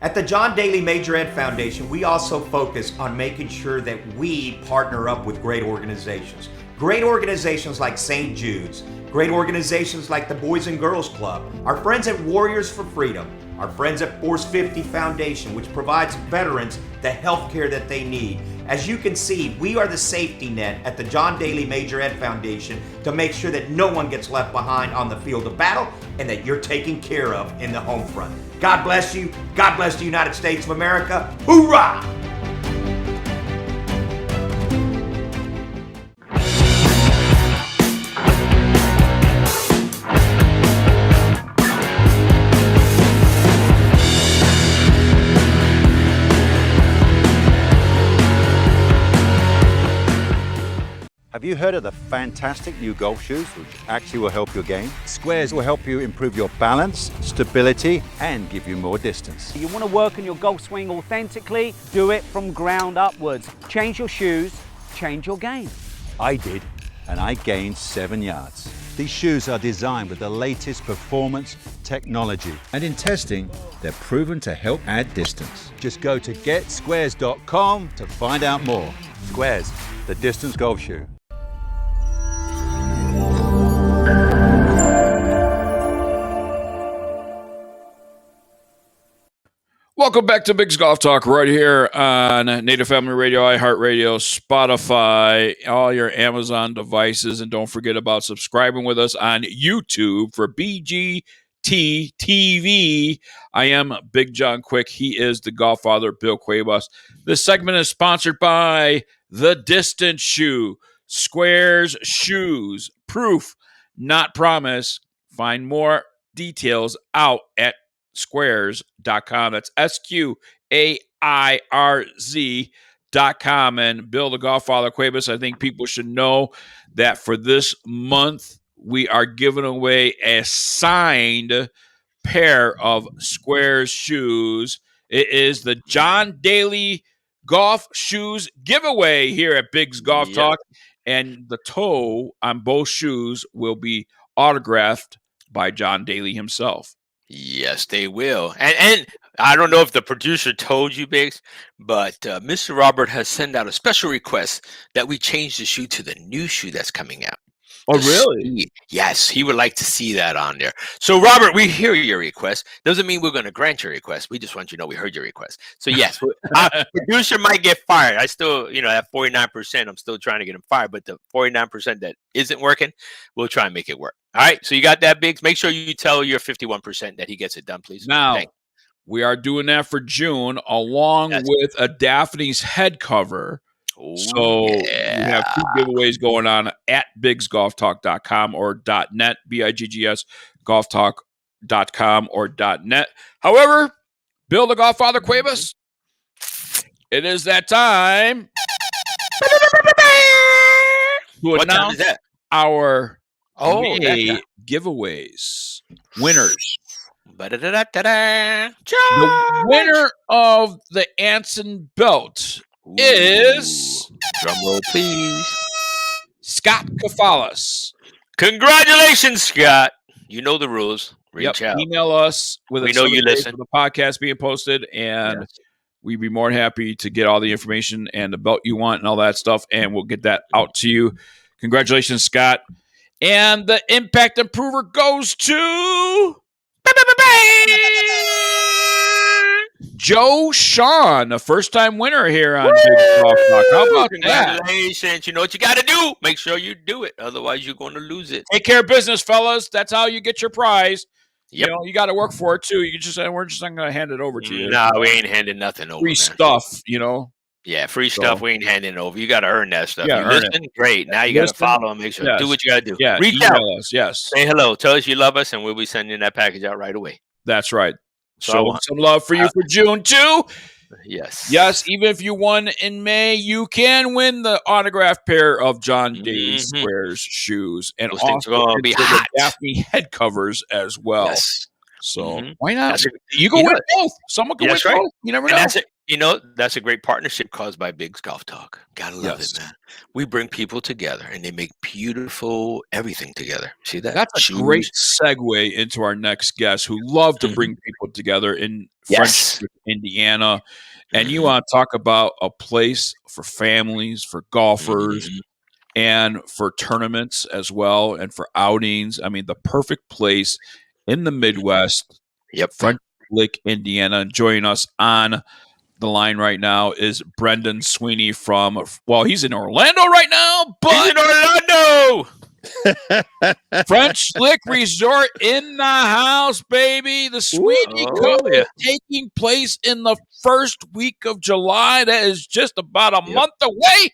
At the John Daly Major Ed Foundation, we also focus on making sure that we partner up with great organizations. Great organizations like St. Jude's, great organizations like the Boys and Girls Club, our friends at Warriors for Freedom, our friends at Force 50 Foundation, which provides veterans the health care that they need. As you can see, we are the safety net at the John Daly Major Ed Foundation to make sure that no one gets left behind on the field of battle and that you're taken care of in the home front. God bless you. God bless the United States of America. Hoorah! Have you heard of the fantastic new golf shoes which actually will help your game? Squares will help you improve your balance, stability, and give you more distance. You want to work on your golf swing authentically? Do it from ground upwards. Change your shoes, change your game. I did, and I gained 7 yards. These shoes are designed with the latest performance technology, and in testing, they're proven to help add distance. Just go to getsquares.com to find out more. Squares, the distance golf shoe. Welcome back to Big's Golf Talk right here on Native Family Radio, iHeartRadio, Spotify, all your Amazon devices. And don't forget about subscribing with us on YouTube for BGT-TV. I am Big John Quick. He is the golf father, Bill Cuevas. This segment is sponsored by The Distance Shoe. Squares Shoes. Proof, not promise. Find more details out at squares.com. That's SQAIRZ.com. And Bill, the golf father Cuevas, I think people should know that for this month, we are giving away a signed pair of Squares shoes. It is the John Daly Golf Shoes giveaway here at Big's Golf Talk. And the toe on both shoes will be autographed by John Daly himself. Yes, they will. And I don't know if the producer told you, Biggs, but Mr. Robert has sent out a special request that we change the shoe to the new shoe that's coming out. Oh, really? Yes, he would like to see that on there. So, Robert, we hear your request. Doesn't mean we're going to grant your request. We just want you to know we heard your request. So, yes, our producer might get fired. I still, at 49%, I'm still trying to get him fired. But the 49% that isn't working, we'll try and make it work. All right, so you got that, Biggs? Make sure you tell your 51% that he gets it done, please. Now, we are doing that for June along with a Daphne's head cover. So we have two giveaways going on at bigsgolftalk.com or .net, BIGGS, golftalk.com or .net. However, Bill the Golf Father Cuevas, it is that time to announce our May giveaways. Winners. The The winner of the Anson belt is, drum roll, please, Scott Kafalis. Congratulations, Scott. You know the rules. Reach out. Email us with we know you listen. The podcast being posted, and we'd be more than happy to get all the information and the belt you want and all that stuff, and we'll get that out to you. Congratulations, Scott. And the Impact Improver goes to Joe Sean, a first-time winner here on Big Golf Talk. How about that? Congratulations. You know what you got to do. Make sure you do it. Otherwise, you're going to lose it. Take care of business, fellas. That's how you get your prize. Yep. You got to work for it, too. You just we're just not going to hand it over to you. No, we ain't handing nothing over. Free stuff, Yeah, free stuff. We ain't handing it over. You got to earn that stuff. Yeah, you listen? Great. Now you got to follow and make sure. Do what you got to do. Yeah, reach out. Us, yes. Say hello. Tell us you love us, and we'll be sending that package out right away. That's right. So some love for you for June, too. Yes. Yes, even if you won in May, you can win the autographed pair of John Daly Squares shoes. And those also going to be hot. the Daphne head covers as well. Yes. So why not? That's you go with both. Someone can win both. You never know. You know, that's a great partnership caused by Big's Golf Talk. Gotta love Yes. it, man. We bring people together and they make beautiful everything together. See that? That's a great Shoes. segue into our next guest who love to Mhm. bring people together in French Yes. Indiana. And you Mhm. want to talk about a place for families, for golfers, Mhm. and for tournaments as well, and for outings. I mean, the perfect place in the Midwest, Yep. French Lick, Indiana. And joining us on the line right now is Brendan Sweeney from, well, he's in Orlando right now, He's but in Orlando. French Lick Resort in the house, baby. The Sweeney Cup Oh, yeah. is taking place in the first week of July. That is just about a Yep. month away.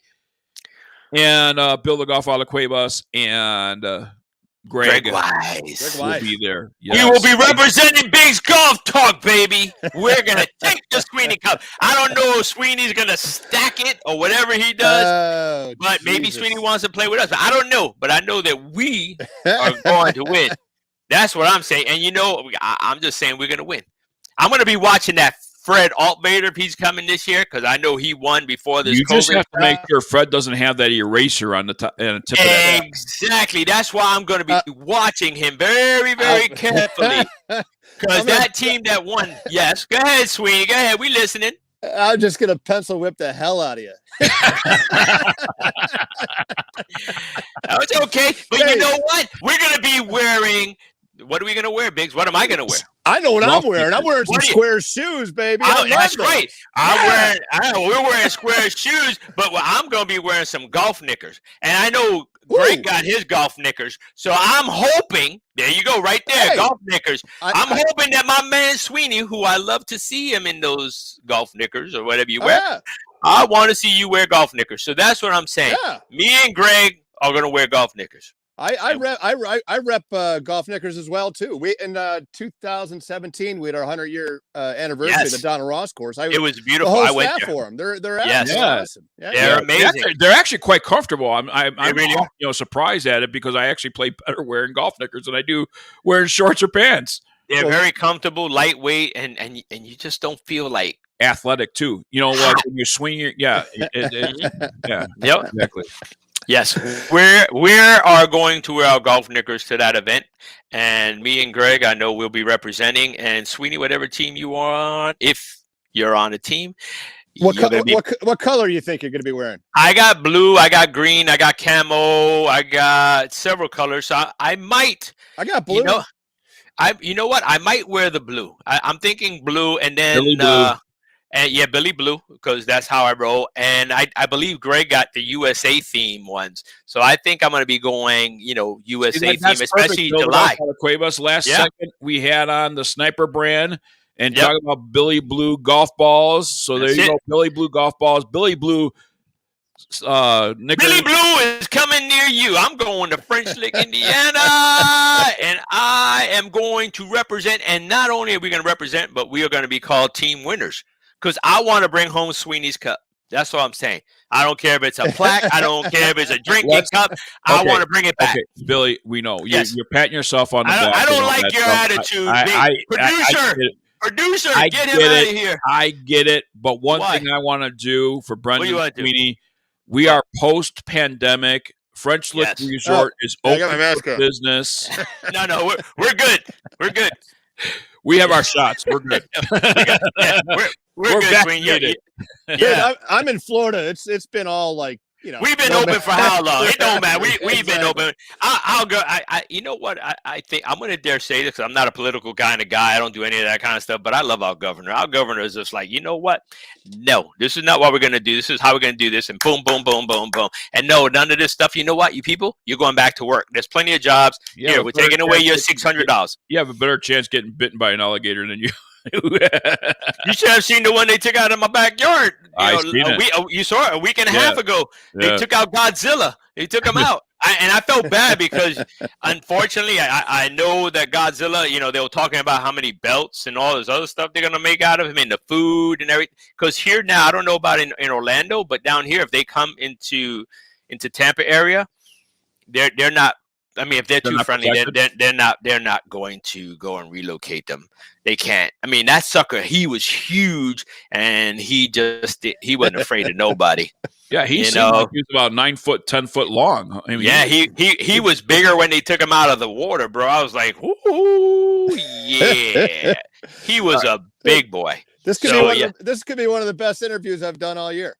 And Bill the Godfather Cuevas and Greg Wise. will be there. We will Yes. be representing Big's Golf Talk, baby. We're going to take the Sweeney Cup. I don't know if Sweeney's going to stack it or whatever he does, but maybe Jesus. Sweeney wants to play with us. I don't know, but I know that we are going to win. That's what I'm saying. And, you know, I'm just saying we're going to win. I'm going to be watching that Fred Altvader if he's coming this year because I know he won before this You COVID. just have to make sure Fred doesn't have that eraser on the tip of that. Exactly. That's why I'm going to be watching him very, very carefully. Because that team that won, yes. Go ahead, Sweeney. Go ahead. We listening. I'm just gonna pencil whip the hell out of you. That's okay. But you know what? We're going to be wearing. What are we going to wear, Biggs? What am I going to wear? I know what I'm wearing. I'm wearing some What are you- square shoes, baby. Oh, I love that's them. right. We're wearing square shoes, but I'm going to be wearing some golf knickers. And I know Greg got his golf knickers. So I'm hoping, there you go, right there, Hey, golf knickers. I'm hoping that my man Sweeney, who I love to see him in those golf knickers or whatever you wear, Yeah, I want to see you wear golf knickers. So that's what I'm saying. yeah. Me and Greg are going to wear golf knickers. I rep golf knickers as well too. We in 2017 we had our 100-year anniversary of the Donald Ross course. It was the beautiful. whole I went staff there. for them. They're Yes. absolutely awesome. Yeah. They're amazing. They're actually quite comfortable. I'm really are. surprised at it because I actually play better wearing golf knickers than I do wearing shorts or pants. They're very comfortable, lightweight, and you just don't feel like Athletic too. You know what? When you swing your yeah, yeah, Yep. exactly. Yes, we are going to wear our golf knickers to that event, and me and Greg, I know we'll be representing. And Sweeney, whatever team you are on, if you're on a team, What what color do you think you're going to be wearing? I got blue, I got green, I got camo, I got several colors. So I might. I got blue. You know what? I might wear the blue. I'm thinking blue, and then Billy Blue. And yeah, Billy Blue, because that's how I roll. And I believe Greg got the USA theme ones. So I think I'm going to be going, USA theme, especially July. Cuevas. Last second, we had on the Sniper brand and talking about Billy Blue golf balls. So there you go, Billy Blue golf balls. Billy Blue Billy Blue is coming near you. I'm going to French Lick, Indiana, and I am going to represent. And not only are we going to represent, but we are going to be called team winners. Because I want to bring home Sweeney's Cup. That's what I'm saying. I don't care if it's a plaque. I don't care if it's a drinking cup. I want to bring it back. Okay, Billy, we know. You're patting yourself on the back. I don't like your attitude. Producer, get him out of here. I get it. But one thing I want to do for Brendan Sweeney, we are post-pandemic. French Lick Resort is open for business. No, we're good. We're good. We have our shots. We're good. We're good. Vaccinated. Yeah, I'm in Florida. It's been all like we've been open for how long? It don't matter. We've been open. I'll go. You know what? I think I'm going to dare say this because I'm not a political kind of guy. I don't do any of that kind of stuff. But I love our governor. Our governor is just like, you know what? No, this is not what we're going to do. This is how we're going to do this. And boom, boom, boom, boom, boom. And no, none of this stuff. You know what? You people, you're going back to work. There's plenty of jobs. Yeah, here, we're taking away your $600. You have a better chance getting bitten by an alligator than you. You should have seen the one they took out of my backyard. You saw it a week and a half ago. They took out Godzilla. They took him out. And I felt bad because, unfortunately, I know that Godzilla, they were talking about how many belts and all this other stuff they're going to make out of him and the food and everything. Because here now, I don't know about in Orlando, but down here, if they come into Tampa area, they're not. I mean, if they're too friendly, they're not going to go and relocate them. They can't. I mean, that sucker, he was huge, and he wasn't afraid of nobody. Yeah, he You seemed know? like he was about 9 foot, 10 foot long. I mean, Yeah, he was bigger when they took him out of the water, bro. I was like, ooh, yeah. He was a big boy. This could So, this could be one of the best interviews I've done all year.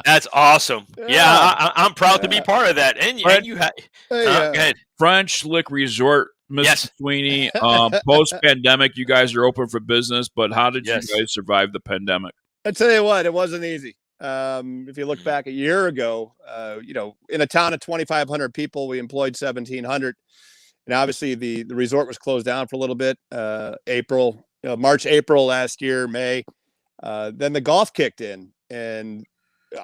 that's awesome. Yeah, I'm proud to be part of that. And you had go ahead. French Lick Resort, Mr. Yes. Sweeney. Post pandemic, you guys are open for business, but how did Yes. you guys survive the pandemic? I tell you what, it wasn't easy. If you look back a year ago, in a town of 2,500 people, we employed 1,700, and obviously the resort was closed down for a little bit. March, April last year, May. Then the golf kicked in, and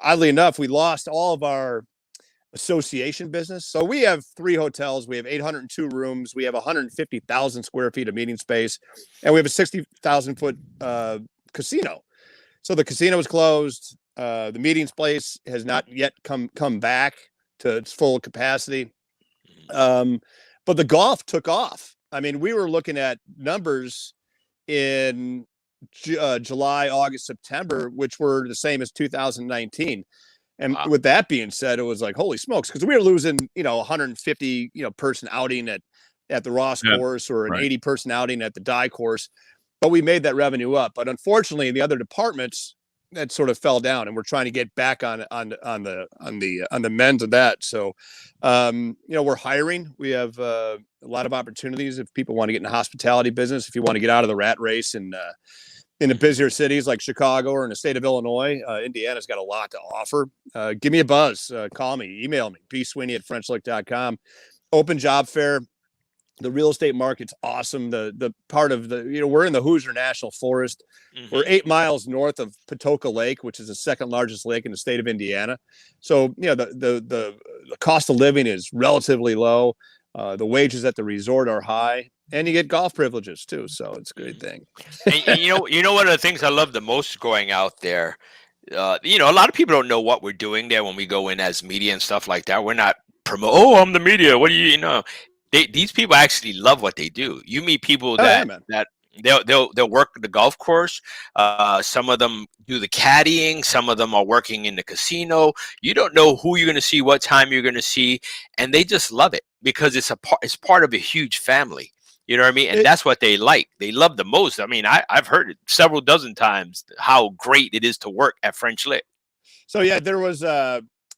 oddly enough, we lost all of our association business. So we have 3 hotels. We have 802 rooms. We have 150,000 square feet of meeting space, and we have a 60,000 foot casino. So the casino was closed. The meetings place has not yet come back to its full capacity. But the golf took off. I mean, we were looking at numbers in July, August, September, which were the same as 2019. And with that being said, it was like, holy smokes, because we were losing, 150, person outing at the Ross course, or an 80 person outing at the Dye course. But we made that revenue up. But unfortunately, in the other departments, that sort of fell down, and we're trying to get back on the mend of that. So, we're hiring. We have a lot of opportunities if people want to get in the hospitality business. If you want to get out of the rat race and in the busier cities like Chicago or in the state of Illinois, Indiana's got a lot to offer. Give me a buzz. Call me. Email me. bsweeney@frenchlick.com. Open job fair. The real estate market's awesome. The part of we're in the Hoosier National Forest. Mm-hmm. We're 8 miles north of Patoka Lake, which is the second largest lake in the state of Indiana. So, the cost of living is relatively low. The wages at the resort are high, and you get golf privileges too. So it's a great thing. And one of the things I love the most going out there, a lot of people don't know what we're doing there when we go in as media and stuff like that. We're not I'm the media. What do you know? These people actually love what they do. You meet people that they'll work the golf course. Some of them do the caddying. Some of them are working in the casino. You don't know who you're going to see, what time you're going to see, and they just love it because it's part of a huge family. You know what I mean? And that's what they like. They love the most. I mean, I've heard it several dozen times how great it is to work at French Lick. So yeah, there was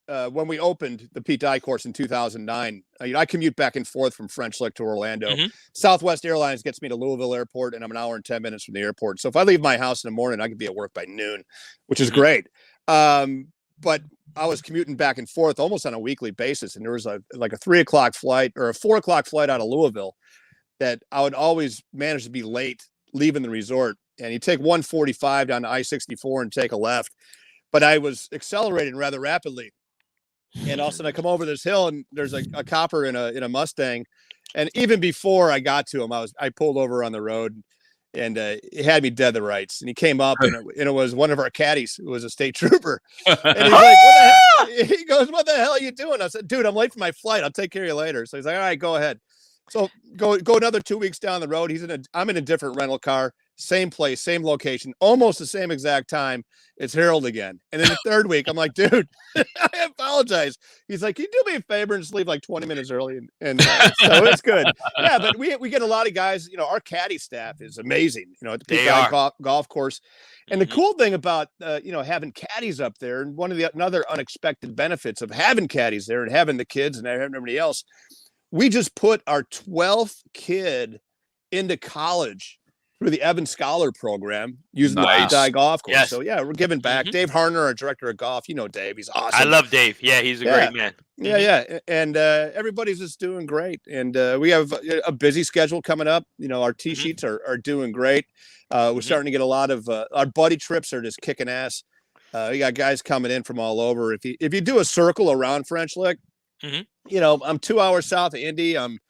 when we opened the Pete Dye course in 2009, I commute back and forth from French Lick to Orlando. Mm-hmm. Southwest Airlines gets me to Louisville Airport, and I'm an hour and 10 minutes from the airport. So if I leave my house in the morning, I could be at work by noon, which is great. But I was commuting back and forth almost on a weekly basis, and there was a 3 o'clock flight or a 4 o'clock flight out of Louisville that I would always manage to be late leaving the resort. And you take 145 down to I-64 and take a left. But I was accelerating rather rapidly. And all of a sudden I come over this hill, and there's a copper in a Mustang. And even before I got to him, I pulled over on the road, and it had me dead to rights. And he came up, and it was one of our caddies who was a state trooper. And he's like, "What the hell?" He goes, "What the hell are you doing?" I said, "Dude, I'm late for my flight. I'll take care of you later." So he's like, "All right, go ahead." So go another 2 weeks down the road. I'm in a different rental car, same place, same location, almost the same exact time. It's Harold again. And then the third week, I'm like, "Dude, I apologize." He's like, "Can you do me a favor and just leave like 20 minutes early?" And so it's good. Yeah, but we get a lot of guys. Our caddy staff is amazing. At the Pete Dye golf course. And the cool thing about having caddies up there, and one of the another unexpected benefits of having caddies there and having the kids and having everybody else, we just put our 12th kid into college through the Evan Scholar program using the Pete Dye golf course. Yes. So yeah, we're giving back. Dave Harner, our director of golf, Dave, he's awesome. I love Dave. Yeah, he's a great man. Yeah. And everybody's just doing great. And we have a busy schedule coming up. Our tee sheets are doing great. We're starting to get a lot of our buddy trips are just kicking ass. We got guys coming in from all over. If you do a circle around French Lick, I'm 2 hours south of Indy. I'm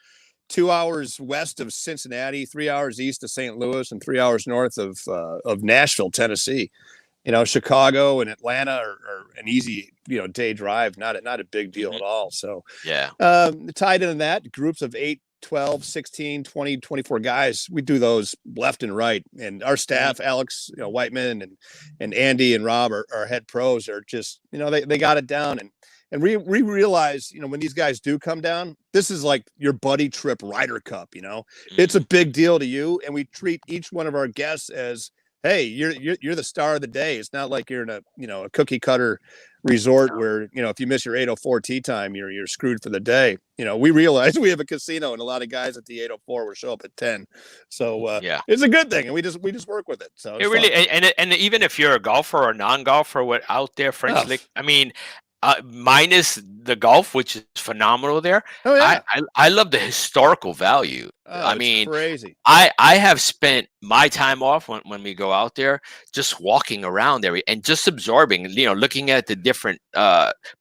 2 hours west of Cincinnati, 3 hours east of St. Louis, and 3 hours north of Nashville, Tennessee. Chicago and Atlanta are an easy, day drive, not a big deal at all. So yeah, tied into that, groups of 8 12, 16, 20, 24 guys. We do those left and right. And our staff, Alex, Whiteman and Andy and Rob, our head pros, are just, they got it down. And we realize, when these guys do come down, this is like your buddy trip Ryder Cup, it's a big deal to you. And we treat each one of our guests as, hey, you're the star of the day. It's not like you're in a cookie cutter resort where, if you miss your 804 tee time, you're screwed for the day. We realize we have a casino, and a lot of guys at the 804 will show up at 10. So it's a good thing, and we just work with it. So it really, and even if you're a golfer or non-golfer, out there, French Lick, I mean, minus the golf, which is phenomenal there. Oh, yeah. I love the historical value. I mean, crazy. I have spent my time off when we go out there just walking around there and just absorbing, looking at the different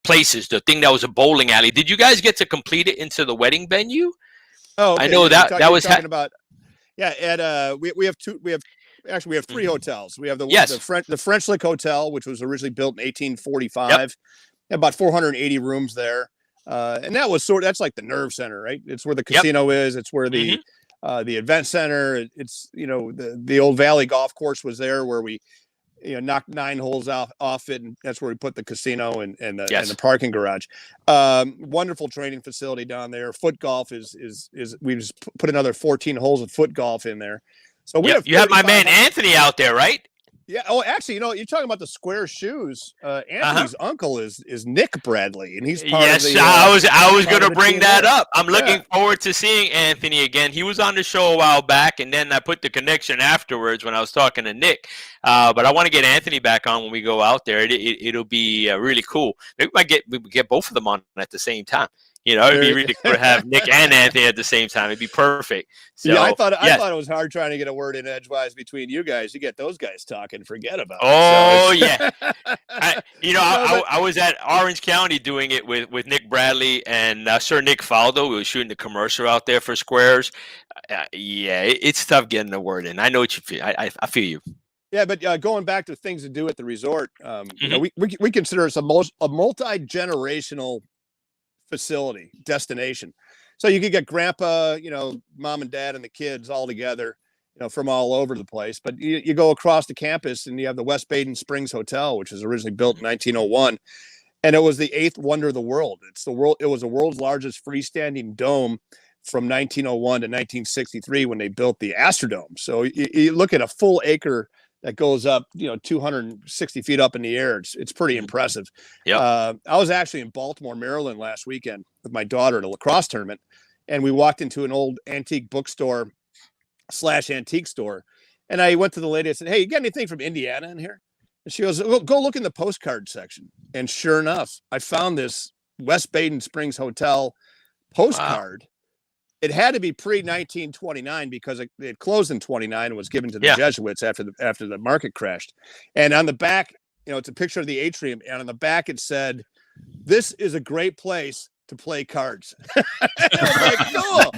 places. The thing that was a bowling alley. Did you guys get to complete it into the wedding venue? Oh, okay. I know that was talking about. Yeah, at we have two. We have three hotels. We have the French Lick Hotel, which was originally built in 1845. Yep. About 480 rooms there. And that's like the nerve center, right? It's where the casino is. It's where the event center, it's, the old Valley golf course was there where we, knocked 9 holes off it. And that's where we put the casino and the parking garage. Wonderful training facility down there. Foot golf is we just put another 14 holes of foot golf in there. So you have my man Anthony out there, right? Yeah. Oh, actually, you're talking about the square shoes. Anthony's uncle is Nick Bradley, and he's part of the. I was going to bring that up. I'm looking forward to seeing Anthony again. He was on the show a while back, and then I put the connection afterwards when I was talking to Nick. But I want to get Anthony back on when we go out there. It'll be really cool. Maybe we get both of them on at the same time. It'd be really cool to have Nick and Anthony at the same time. It'd be perfect. So, I thought it was hard trying to get a word in edgewise between you guys. You get those guys talking, forget about it. Oh, yeah. I was at Orange County doing it with Nick Bradley and Sir Nick Faldo. We were shooting the commercial out there for Squares. It's tough getting the word in. I know what you feel. I feel you. Yeah, but going back to things to do at the resort, we consider it a multi-generational facility destination. So you could get grandpa, mom and dad and the kids all together, from all over the place. But you go across the campus and you have the West Baden Springs Hotel, which was originally built in 1901. And it was the 8th wonder of the world. It was the world's largest freestanding dome from 1901 to 1963 when they built the Astrodome. So you look at a full acre that goes up, 260 feet up in the air. It's pretty impressive. I was actually in Baltimore, Maryland last weekend with my daughter at a lacrosse tournament. And we walked into an old antique bookstore / antique store. And I went to the lady and said, hey, you got anything from Indiana in here? And she goes, well, go look in the postcard section. And sure enough, I found this West Baden Springs Hotel postcard. Wow. It had to be pre-1929 because it closed in 29 and was given to the Jesuits after the market crashed. And on the back, it's a picture of the atrium, and on the back it said, "This is a great place to play cards." I was like, cool.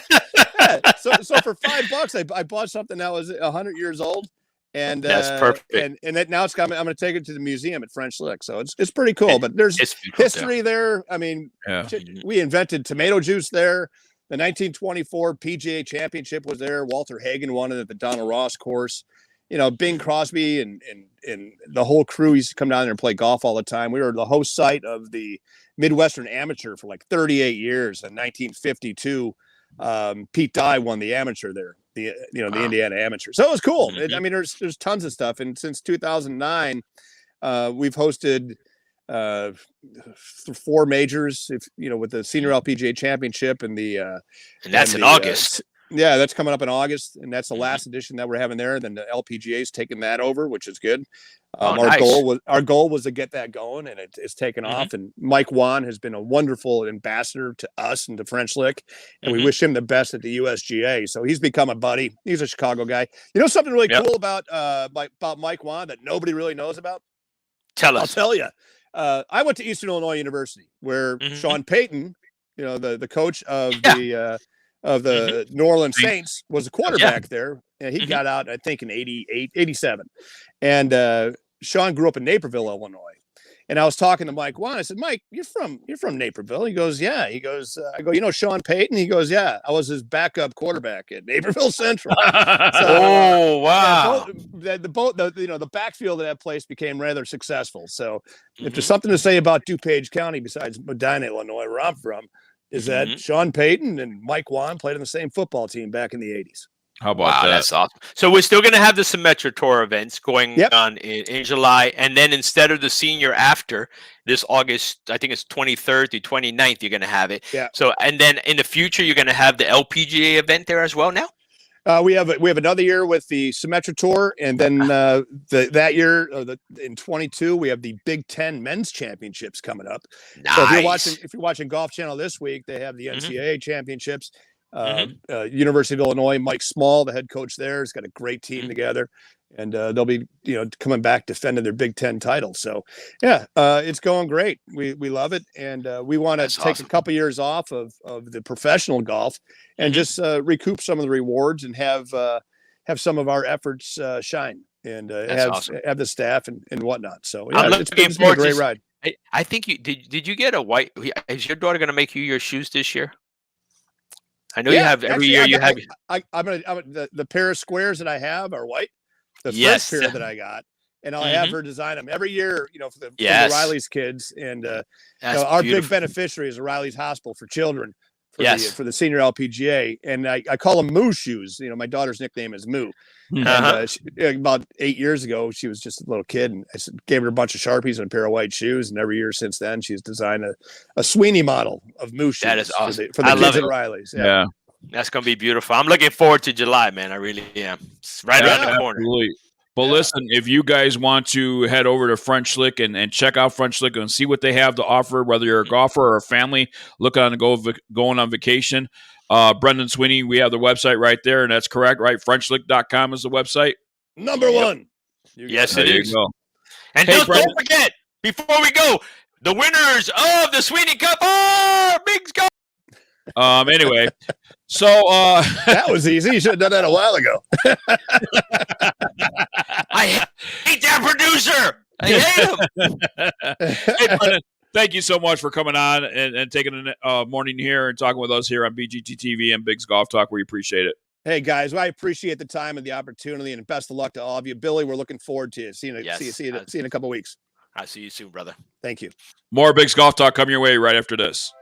Yeah. So for $5, I bought something that was 100 years old, and that's perfect. And now I'm going to take it to the museum at French Lick. So it's pretty cool. But there's history there. I mean, we invented tomato juice there. The 1924 PGA Championship was there. Walter Hagen won it at the Donald Ross course. Bing Crosby and the whole crew used to come down there and play golf all the time. We were the host site of the Midwestern Amateur for like 38 years. In 1952, Pete Dye won the amateur there, the Indiana Amateur. So it was cool. There's tons of stuff. And since 2009, we've hosted 4 majors, with the Senior LPGA Championship and that's in August. That's coming up in August, and that's the last edition that we're having there. Then the LPGA's taking that over, which is good. Our goal was to get that going, and it's taken off. And Mike Wan has been a wonderful ambassador to us and to French Lick, and we wish him the best at the USGA. So he's become a buddy. He's a Chicago guy. Something really cool about Mike Wan that nobody really knows about? Tell us. I'll tell you. I went to Eastern Illinois University, where Sean Payton, the coach of the New Orleans Saints, was a quarterback there. And he got out, I think, in 87. And Sean grew up in Naperville, Illinois. And I was talking to Mike Wan. I said, Mike, you're from Naperville. He goes, yeah. He goes, I go, you know Sean Payton? He goes, yeah. I was his backup quarterback at Naperville Central. Oh, wow. The backfield of that place became rather successful. So if there's something to say about DuPage County besides Medina, Illinois, where I'm from, is that Sean Payton and Mike Wan played on the same football team back in the 80s. How about that? That's awesome. So we're still going to have the Symetra Tour events going on in July. And then instead of the senior after this August, I think it's 23rd to 29th, you're going to have it. Yeah. So, and then in the future, you're going to have the LPGA event there as well now? We have another year with the Symetra Tour, and then that year in 22 we have the Big Ten Men's Championships coming up. Nice. So if you're watching Golf Channel this week, they have the NCAA Championships. University of Illinois, Mike Small, the head coach there, has got a great team together, and they'll be coming back defending their Big Ten title. So it's going great. We love it, and we want to take a couple years off of the professional golf and just recoup some of the rewards and have some of our efforts shine and have the staff and whatnot. So it's been a great ride. I think did you get a white? Is your daughter going to make you your shoes this year? I know you have every year. The pair of squares that I have are white. The first pair that I got, and I'll have her design them every year. For the Riley's kids, and our big beneficiary is the Riley's Hospital for Children for the senior LPGA, and I call them Moo shoes. My daughter's nickname is Moo. And, about 8 years ago, she was just a little kid, and I gave her a bunch of Sharpies and a pair of white shoes. And every year since then, she's designed a Sweeney model of Moo shoes. That is awesome for the kids at Riley's. Yeah. That's going to be beautiful. I'm looking forward to July, man. I really am. It's right around the corner. Absolutely. But listen, if you guys want to head over to French Lick and check out French Lick and see what they have to offer, whether you're a golfer or a family looking on going on vacation, Brendan Sweeney, we have the website right there, and that's correct, right? FrenchLick.com is the website. Number one. Yes, it is. And don't forget, before we go, the winners of the Sweeney Cup are Big Golf. Anyway, so that was easy. You should have done that a while ago. I hate that producer. I hate him. Hey, Brendan, thank you so much for coming on and taking a morning here and talking with us here on BGT-TV and Big's Golf Talk. We appreciate it. Hey guys, I appreciate the time and the opportunity, and best of luck to all of you. Billy, we're looking forward to seeing you in a couple of weeks. I'll see you soon, brother. Thank you. More Big's Golf Talk coming your way right after this.